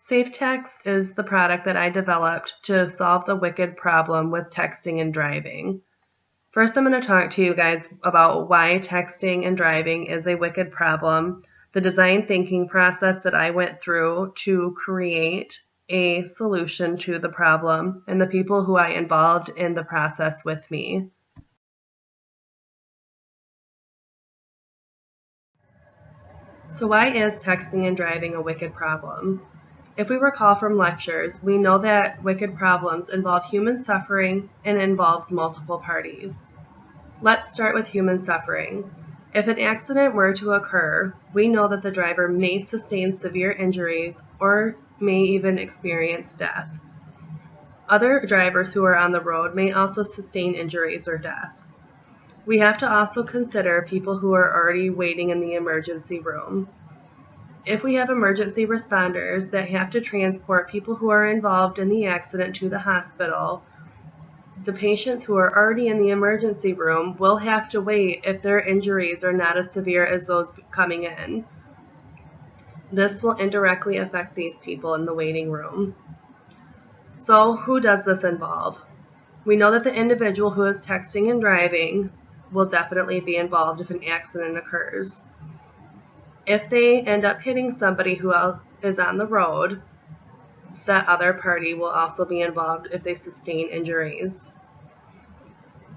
SafeText is the product that I developed to solve the wicked problem with texting and driving. First, I'm going to talk to you guys about why texting and driving is a wicked problem, the design thinking process that I went through to create a solution to the problem, and the people who I involved in the process with me. So why is texting and driving a wicked problem? If we recall from lectures, we know that wicked problems involve human suffering and involves multiple parties. Let's start with human suffering. If an accident were to occur, we know that the driver may sustain severe injuries or may even experience death. Other drivers who are on the road may also sustain injuries or death. We have to also consider people who are already waiting in the emergency room. If we have emergency responders that have to transport people who are involved in the accident to the hospital, the patients who are already in the emergency room will have to wait if their injuries are not as severe as those coming in. This will indirectly affect these people in the waiting room. So, who does this involve? We know that the individual who is texting and driving will definitely be involved if an accident occurs. If they end up hitting somebody who is on the road, that other party will also be involved if they sustain injuries.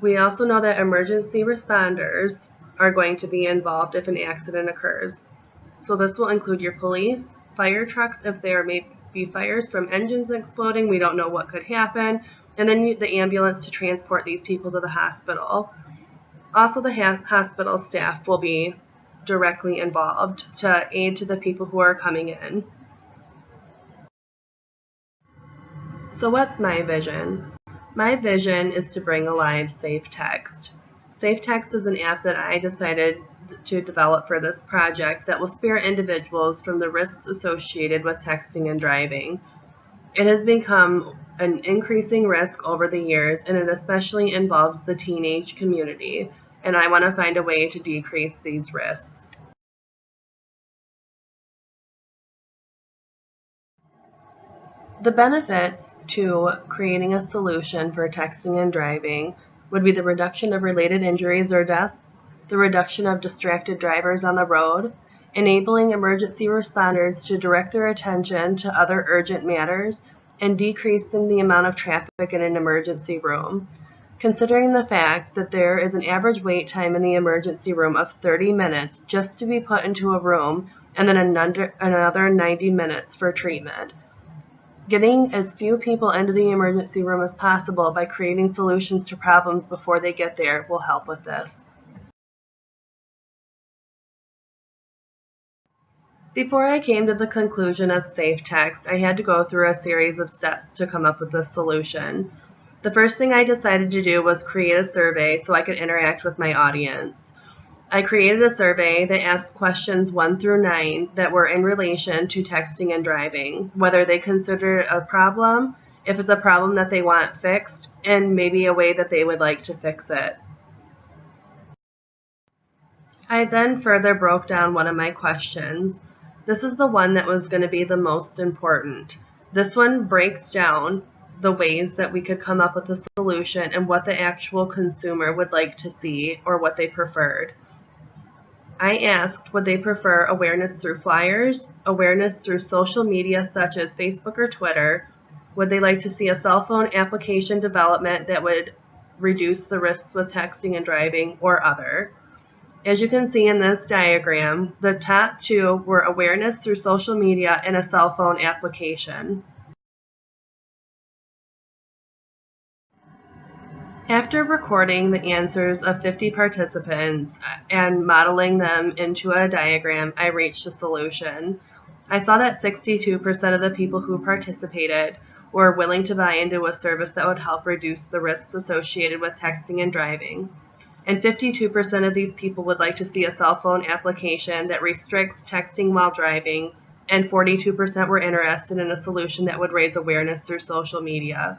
We also know that emergency responders are going to be involved if an accident occurs. So this will include your police, fire trucks if there may be fires from engines exploding, we don't know what could happen, and then the ambulance to transport these people to the hospital. Also, the hospital staff will be directly involved to aid to the people who are coming in. So what's my vision? My vision is to bring alive SafeText. SafeText is an app that I decided to develop for this project that will spare individuals from the risks associated with texting and driving. It has become an increasing risk over the years, and it especially involves the teenage community, and I want to find a way to decrease these risks. The benefits to creating a solution for texting and driving would be the reduction of related injuries or deaths, the reduction of distracted drivers on the road, enabling emergency responders to direct their attention to other urgent matters, and decreasing the amount of traffic in an emergency room. Considering the fact that there is an average wait time in the emergency room of 30 minutes just to be put into a room, and then another 90 minutes for treatment. Getting as few people into the emergency room as possible by creating solutions to problems before they get there will help with this. Before I came to the conclusion of SafeText, I had to go through a series of steps to come up with this solution. The first thing I decided to do was create a survey so I could interact with my audience. I created a survey that asked questions 1 through 9 that were in relation to texting and driving, whether they consider it a problem, if it's a problem that they want fixed, and maybe a way that they would like to fix it. I then further broke down one of my questions. This is the one that was going to be the most important. This one breaks down the ways that we could come up with a solution and what the actual consumer would like to see or what they preferred. I asked, would they prefer awareness through flyers, awareness through social media such as Facebook or Twitter? Would they like to see a cell phone application development that would reduce the risks with texting and driving, or other? As you can see in this diagram, the top two were awareness through social media and a cell phone application. After recording the answers of 50 participants and modeling them into a diagram, I reached a solution. I saw that 62% of the people who participated were willing to buy into a service that would help reduce the risks associated with texting and driving. And 52% of these people would like to see a cell phone application that restricts texting while driving, and 42% were interested in a solution that would raise awareness through social media.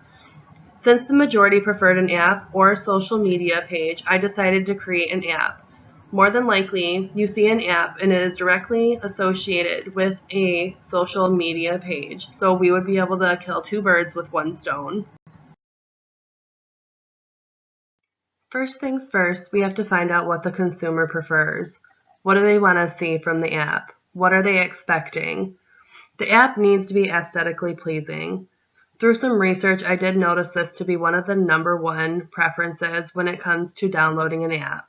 Since the majority preferred an app or social media page, I decided to create an app. More than likely, you see an app and it is directly associated with a social media page, so we would be able to kill two birds with one stone. First things first, we have to find out what the consumer prefers. What do they want to see from the app? What are they expecting? The app needs to be aesthetically pleasing. Through some research, I did notice this to be one of the #1 preferences when it comes to downloading an app.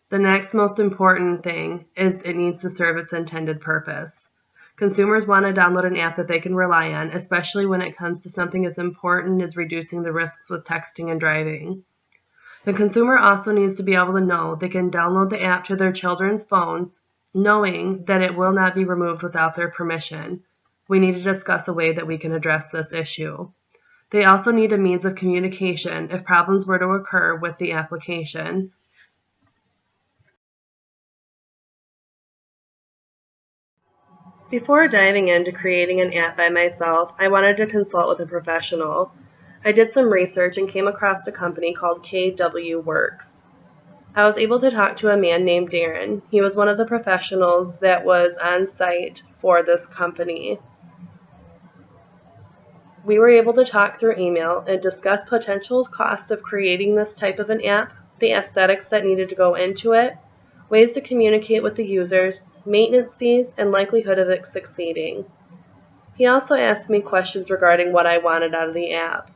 The next most important thing is it needs to serve its intended purpose. Consumers want to download an app that they can rely on, especially when it comes to something as important as reducing the risks with texting and driving. The consumer also needs to be able to know they can download the app to their children's phones, knowing that it will not be removed without their permission. We need to discuss a way that we can address this issue. They also need a means of communication if problems were to occur with the application. Before diving into creating an app by myself, I wanted to consult with a professional. I did some research and came across a company called KW Works. I was able to talk to a man named Darren. He was one of the professionals that was on site for this company. We were able to talk through email and discuss potential costs of creating this type of an app, the aesthetics that needed to go into it, ways to communicate with the users, maintenance fees, and likelihood of it succeeding. He also asked me questions regarding what I wanted out of the app.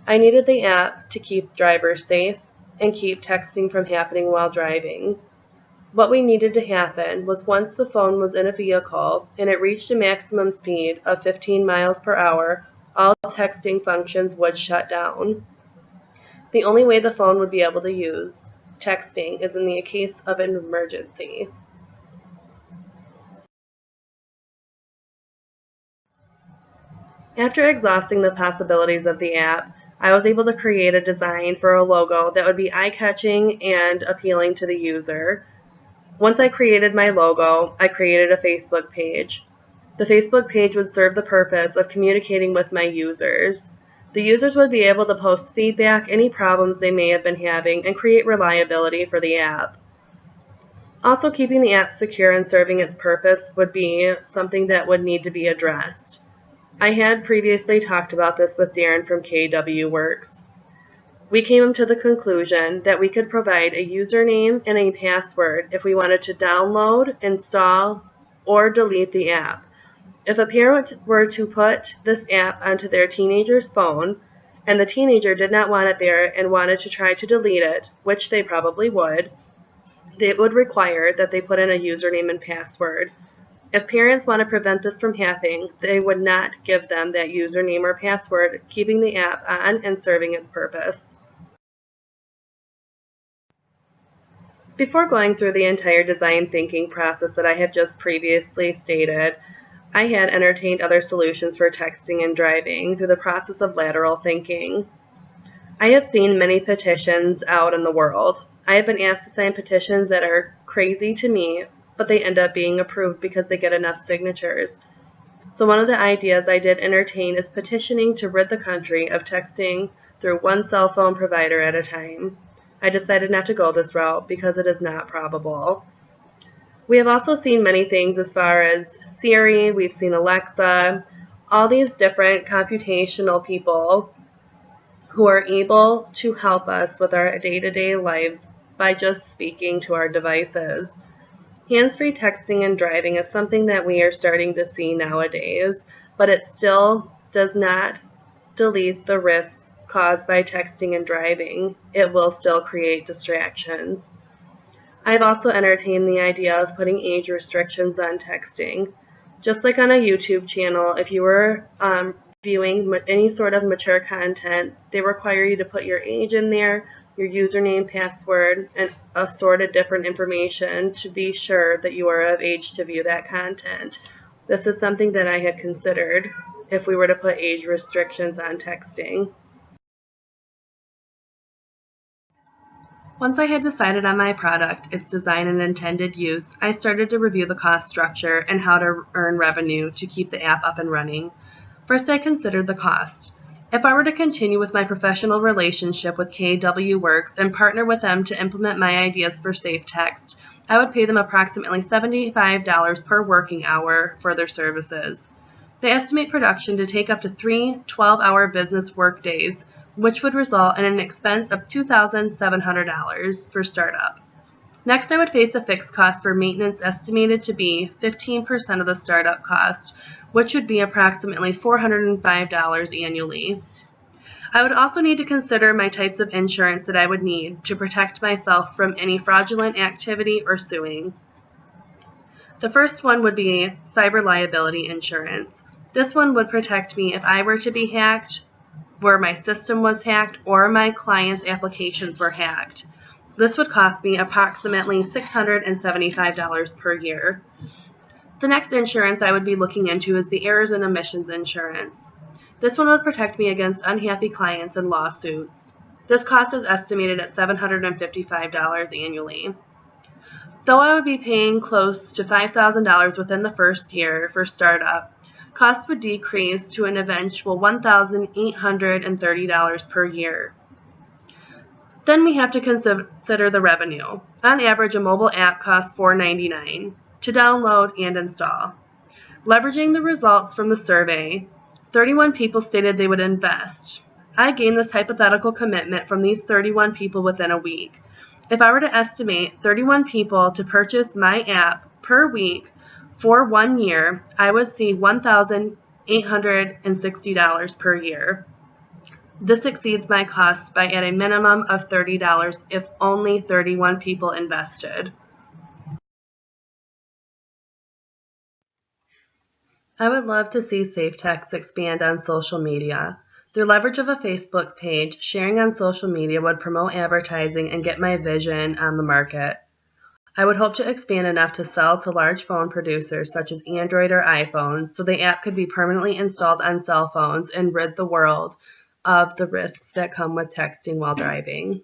I needed the app to keep drivers safe and keep texting from happening while driving. What we needed to happen was once the phone was in a vehicle and it reached a maximum speed of 15 miles per hour, all texting functions would shut down. The only way the phone would be able to use texting is in the case of an emergency. After exhausting the possibilities of the app, I was able to create a design for a logo that would be eye-catching and appealing to the user. Once I created my logo, I created a Facebook page. The Facebook page would serve the purpose of communicating with my users. The users would be able to post feedback, any problems they may have been having, and create reliability for the app. Also, keeping the app secure and serving its purpose would be something that would need to be addressed. I had previously talked about this with Darren from KW Works. We came to the conclusion that we could provide a username and a password if we wanted to download, install, or delete the app. If a parent were to put this app onto their teenager's phone, and the teenager did not want it there and wanted to try to delete it, which they probably would, it would require that they put in a username and password. If parents want to prevent this from happening, they would not give them that username or password, keeping the app on and serving its purpose. Before going through the entire design thinking process that I have just previously stated, I had entertained other solutions for texting and driving through the process of lateral thinking. I have seen many petitions out in the world. I have been asked to sign petitions that are crazy to me, but they end up being approved because they get enough signatures. So one of the ideas I did entertain is petitioning to rid the country of texting through one cell phone provider at a time. I decided not to go this route because it is not probable. We have also seen many things as far as Siri, we've seen Alexa, all these different computational people who are able to help us with our day-to-day lives by just speaking to our devices. Hands-free texting and driving is something that we are starting to see nowadays, but it still does not delete the risks caused by texting and driving. It will still create distractions. I've also entertained the idea of putting age restrictions on texting. Just like on a YouTube channel, if you were viewing any sort of mature content, they require you to put your age in there, your username, password, and assorted different information to be sure that you are of age to view that content. This is something that I had considered if we were to put age restrictions on texting. Once I had decided on my product, its design and intended use, I started to review the cost structure and how to earn revenue to keep the app up and running. First, I considered the cost. If I were to continue with my professional relationship with KW Works and partner with them to implement my ideas for Safe Text, I would pay them approximately $75 per working hour for their services. They estimate production to take up to 3 12-hour business work days, which would result in an expense of $2,700 for startup. Next, I would face a fixed cost for maintenance estimated to be 15% of the startup cost, which would be approximately $405 annually. I would also need to consider my types of insurance that I would need to protect myself from any fraudulent activity or suing. The first one would be cyber liability insurance. This one would protect me if I were to be hacked, where my system was hacked, or my client's applications were hacked. This would cost me approximately $675 per year. The next insurance I would be looking into is the errors and omissions insurance. This one would protect me against unhappy clients and lawsuits. This cost is estimated at $755 annually. Though I would be paying close to $5,000 within the first year for startup, costs would decrease to an eventual $1,830 per year. Then we have to consider the revenue. On average, a mobile app costs $4.99 to download and install. Leveraging the results from the survey, 31 people stated they would invest. I gained this hypothetical commitment from these 31 people within a week. If I were to estimate 31 people to purchase my app per week for 1 year, I would see $1,860 per year. This exceeds my costs by at a minimum of $30 if only 31 people invested. I would love to see Safe Text expand on social media. Through leverage of a Facebook page, sharing on social media would promote advertising and get my vision on the market. I would hope to expand enough to sell to large phone producers such as Android or iPhone, so the app could be permanently installed on cell phones and rid the world of the risks that come with texting while driving.